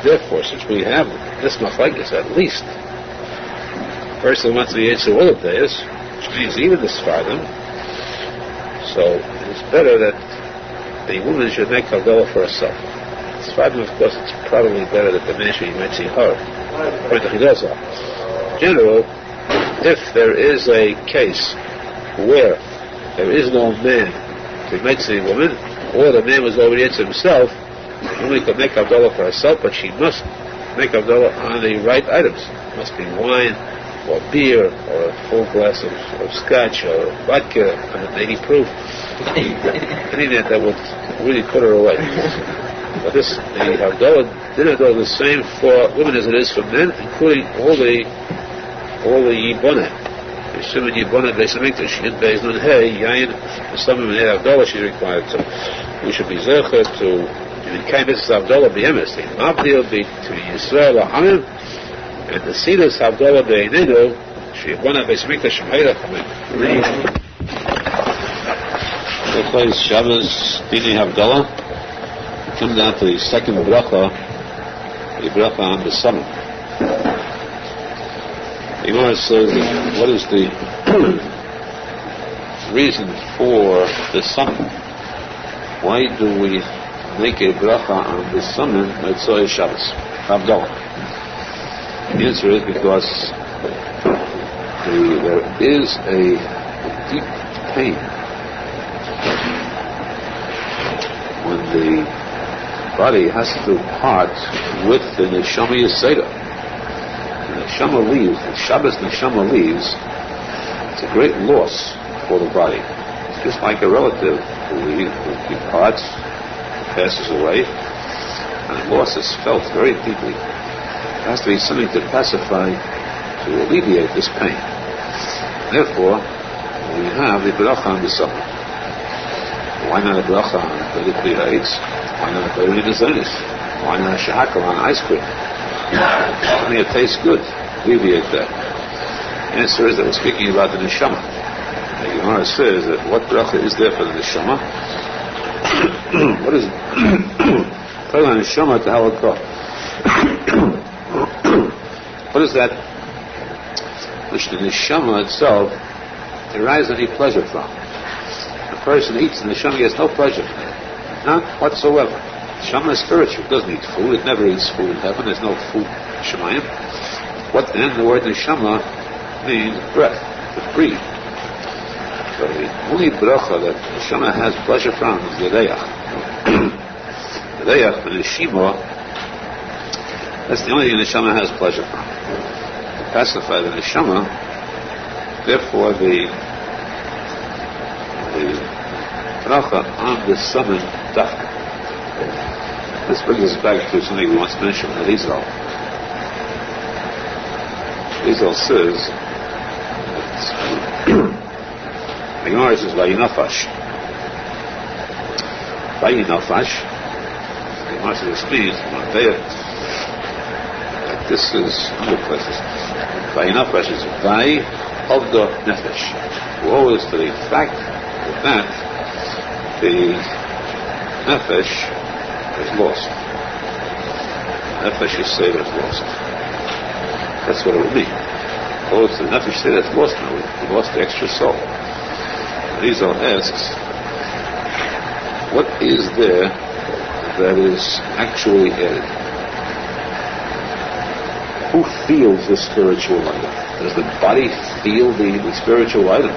therefore, since we have this machlekes, at least, the person wants to be Yitzhak all of days, which means even the Sfardim, so it's better that the woman should make Havdalah for herself. Sfardim, of course, it's probably better that the man should be see her. In general, if there is a case where there is no man to see a woman, or the man was already Yitzhak himself, the woman could make Havdalah for herself, but she must make Havdalah on the right items. It must be wine, or beer, or a full glass of scotch, or vodka, 180 proof. Anything that would really put her away. But the Havdalah dinner is the same for women as it is for men, including all the Yibonah. Assuming Yibonah Beisamikdash, Yid Beis Nun Hey, Yayin, some women have Havdalah she's required. So we should be zecher to the kindness of Havdalah B'yemes, the Mabdil be to Yisrael Ha'amim, and the Sidus Havdalah Be'inenu, Yibonah Beisamikdash Shemheirach Amen. The place Shabbos, meaning Havdalah, come down to the second bracha, the bracha on the summit. The Gemara says, what is the reason for the summit? Why do we make a bracha on the summon Motzei Shabbos? Havdalah. The answer is because there is a deep pain when the body has to part with the neshama yeseda. The neshama leaves, the Shabbos neshama leaves. It's a great loss for the body. It's just like a relative who departs, passes away, and the loss is felt very deeply. There has to be something to pacify, to alleviate this pain. Therefore, we have the bracha on the summer. Why not a bracha on the Kriyaitz? Why not a Bari Nezanis? Why not a shahakal on ice cream? I mean, it tastes good. Alleviate that. The answer is that we're speaking about the neshama. The Gemara says that what bracha is there for the neshama? What is for the neshama to halakha? What is that which the neshama itself derives any pleasure from? The person eats and the neshama gets no pleasure from it. None whatsoever. Neshama is spiritual. It doesn't eat food. It never eats food in heaven. There's no food in Shemayim. What then? The word neshama means breath, to breathe. So the only bracha that neshama has pleasure from is the reyach. The reyach, the neshima, that's the only thing the neshama has pleasure from. To pacify the neshama, therefore the bracha on the summon dafka. This brings us back to something we once mentioned, Arizal. Arizal says the Gemara says vayinafash. Vayinafash. The Gemara says this means that this is other places. Vayinafash is vay of the nefesh. Woe is to the fact that the nefesh is lost. Nefesh yeseda is lost. That's what it would mean. Oh, it's the nefesh yeseda that's lost now. We lost the extra soul. Arizal asks, what is there that is actually added? Who feels the spiritual item? Does the body feel the spiritual item?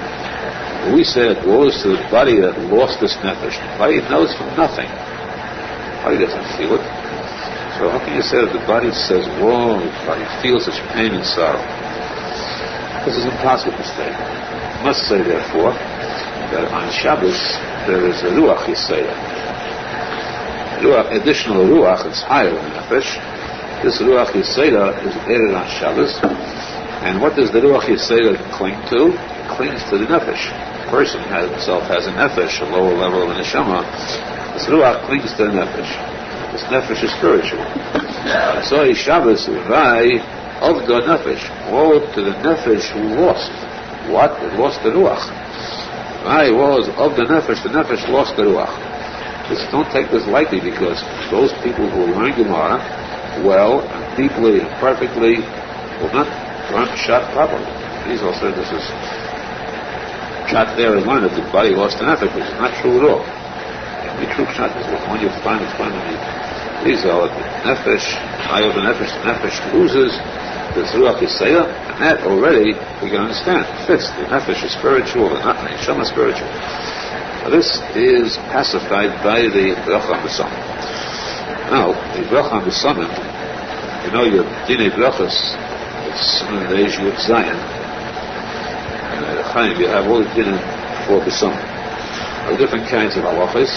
When we say it woes to the body that lost this nefesh, the body knows from nothing. The body doesn't feel it. So how can you say that the body says, whoa, the body feels such pain and sorrow? This is impossible to say. You must say, therefore, that on Shabbos there is a ruach yeseda. Additional ruach, it's higher than nefesh. This ruach yeseda is added on Shabbos. And what does the ruach yeseda cling to? It clings to the nefesh. The person himself has a nefesh, a lower level of a neshama. This ruach clings to the nefesh. This nefesh is spiritual. So Shabbos vai of the nefesh. Woe to the nefesh who lost. What? It lost the ruach. Vai was of the nefesh lost the ruach. Don't take this lightly, because those people who learn Gemara well and deeply and perfectly will not learn Pshat properly. Arizal said this is Pshat there and learn that the body lost the nefesh, which is not true at all. The true Pshat is when you find it in the Arizal, the nefesh, eye of the nefesh loses the ruach yeseda, and that already we can understand. Fits. The nefesh is spiritual, the neshama is spiritual. Now this is pacified by the bracha on the summon. Now, the bracha on the summon, you know your dinei brachas, it's in the issue of Zion. And you have all the dinner for the summon. There are different kinds of halachas,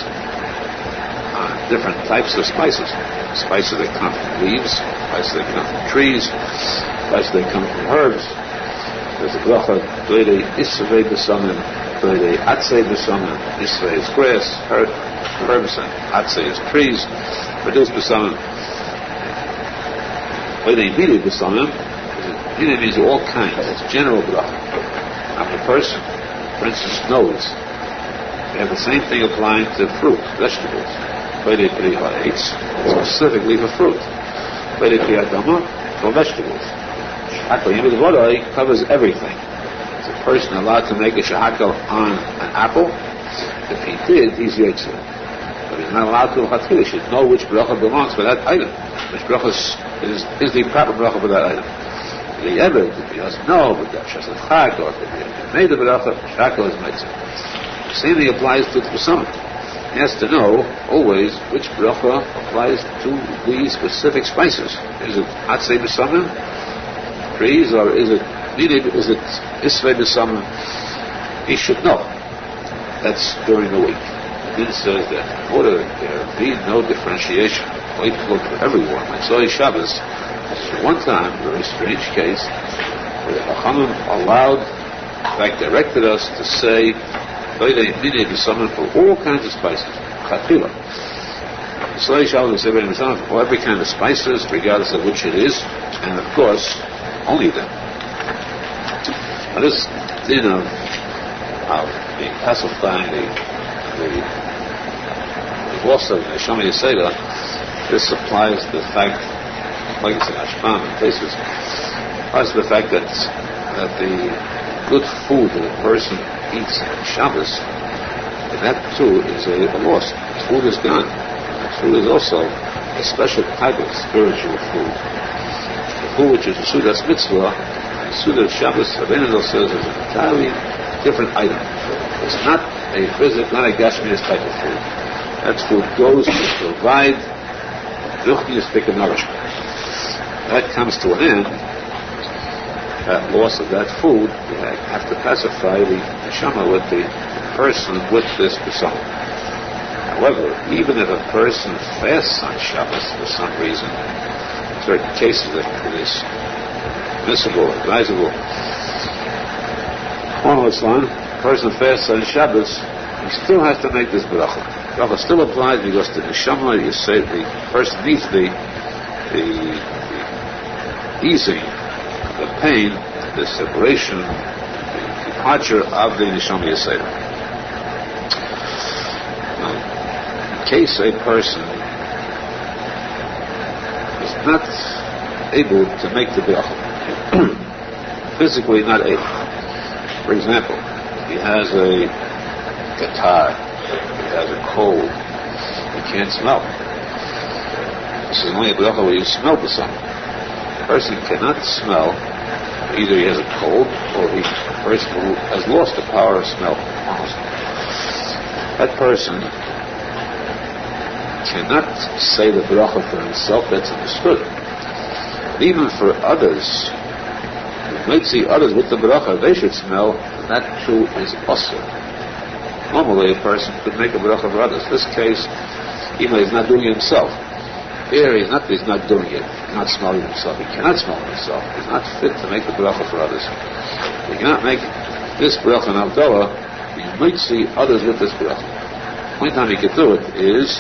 different types of spices. Spices that come from leaves, spices that come from trees, spices that come from herbs. There's a bracha, doidei isvei b'samim, doidei atzei b'samim. Isvei is grass, herbs, and atzei is trees, produce b'samim. Doidei midei b'samim, midei means all kinds. It's general bracha. Now the person, for instance, knows. They have the same thing applying to fruit, vegetables. Doidei pri ha'etz, specifically for fruit. Doidei pri ha'adama, for vegetables. Shahakal covers everything. Is a person allowed to make a shahakal on an apple? If he did, he's yotzer. But he's not allowed to chatchila. You should know which bracha belongs for that item, which bracha is the proper bracha for that item. The Eved, if he doesn't know, but that's just a chag, or if he made the bracha, shakal is mitzvah. The same thing applies to Tzusamah. He has to know always which bracha applies to the specific spices. Is it atzei b'samim, trees, or is it isvei b'samim? He should know. That's during the week. It says that in order there be no differentiation, wait to look for everyone. Mitzvah Shabbos. One time, a very strange case, where the Chachamim allowed, in fact, directed us to say for all kinds of spices, chatchila. For every kind of spices, regardless of which it is, and of course, only them. Now this din of being pacifying the loss of Yerushalmi Yisera, this applies to the fact, like it's in Ashman and places, applies to the fact that the good food that a person eats on Shabbos, and that too is a loss. Food is gone. Food is also a special type of spiritual food. The food which is the Sudas Mitzvah, and Sudas Shabbos, Rabbi Nachman says, is an entirely different item. It's not a physical, not a Gashmias type of food. That food goes to provide ruchnius nourishment. That comes to an end, that loss of that food, you have to pacify the neshama with the person with this pesach. However, even if a person fasts on Shabbos for some reason, in certain cases it is permissible, advisable, a person fasts on Shabbos, he still has to make this bracha. Bracha still applies because the neshama, you say, the person needs the easing, the pain, the separation, the departure of the Neshama Yisera. Now, in case a person is not able to make the bracha, physically not able. For example, he has a catarrh, he has a cold, he can't smell. This is only a bracha where you smell the sun. A person cannot smell, either he has a cold or he person who has lost the power of smell. That person cannot say the bracha for himself, that's understood. But even for others, you might see others with the bracha, they should smell, that too is asur. Normally a person could make a bracha for others. In this case, even he's not doing it himself. Here he's not doing it, he's not smelling himself, he cannot smell himself, he's not fit to make the bracha for others. He cannot make this bracha in Avdallah, you might see others with this bracha. The only time he can do it is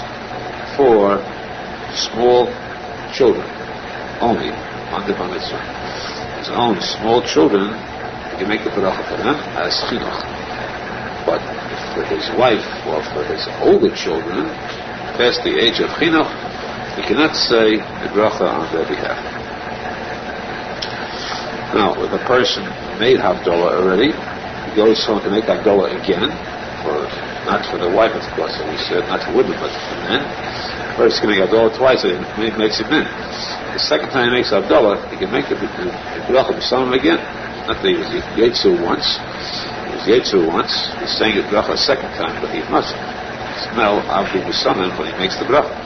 for small children, only, under bar mitzvah. His own small children, he can make the bracha for them as chinuch. But for his wife or for his older children, past the age of chinuch, he cannot say the bracha on their behalf. Now, if a person made Havdalah already, he goes home to make Havdalah again, not for the wife, of course, as we said, not for women, but for men. First, he can make Havdalah twice, so he makes it men. The second time he makes Havdalah, he can make the bracha b'samim again. Not that he was Yetzu once. He was Yetzu once. He's saying the bracha a second time, but he must smell Avdi b'samim when he makes the bracha.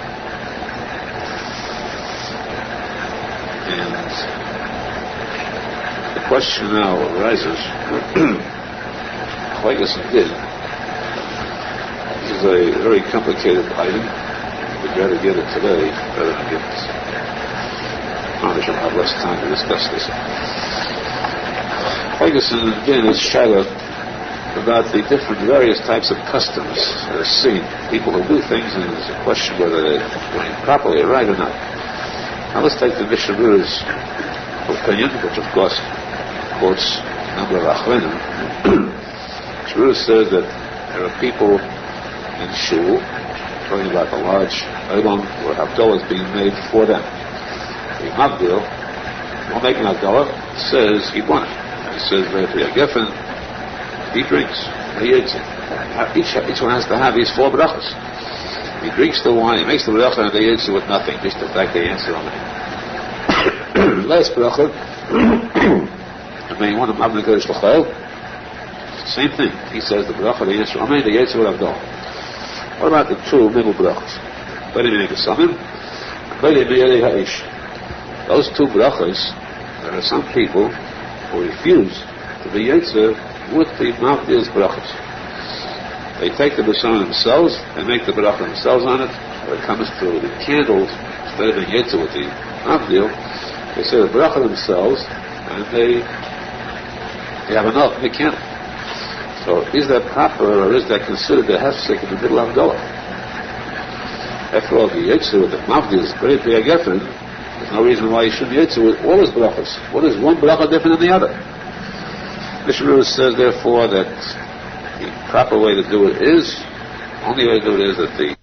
And the question now arises, Chaygas did. This is a very complicated item. We'd rather get it today rather than get it. I shall have less time to discuss this. Chaygas again is shaila about the different various types of customs that are seen. People who do things, and there's a question whether they're doing properly or right or not. Now let's take the Mishnah Berurah's opinion, which of course quotes a number of Achronim. Mishnah says that there are people in Shul, talking about the large Olam, where Havdalah is being made for them. The Mabdil, while making Havdalah, says he won it. He says that the Geffen, he drinks, he eats it. Each one has to have these 4 brachas. He drinks the wine, he makes the bracha, and they answer with nothing, just the fact they answer on it. Last bracha, I want to have the Kodesh L'chayil. Same thing. He says the bracha, the answer, Amen, the answer with Avdol. What about the two middle brachas? Those two brachas, there are some people who refuse to be Yetzer with the Mavdil's brachas. They take the B'Shana themselves and make the bracha themselves on it. When it comes to the candles, instead of being Yetzer with the Mavdil, they say the bracha themselves and they have enough in the candle. So is that proper or is that considered the hefsek in the middle of Dolah? After all, the Yetzer with the Mavdil is very big effort. There's no reason why you shouldn't be Yetzer with all his brachas. What is one bracha different than the other? Mishnah says, therefore, that the proper way to do it is, only way to do it is that the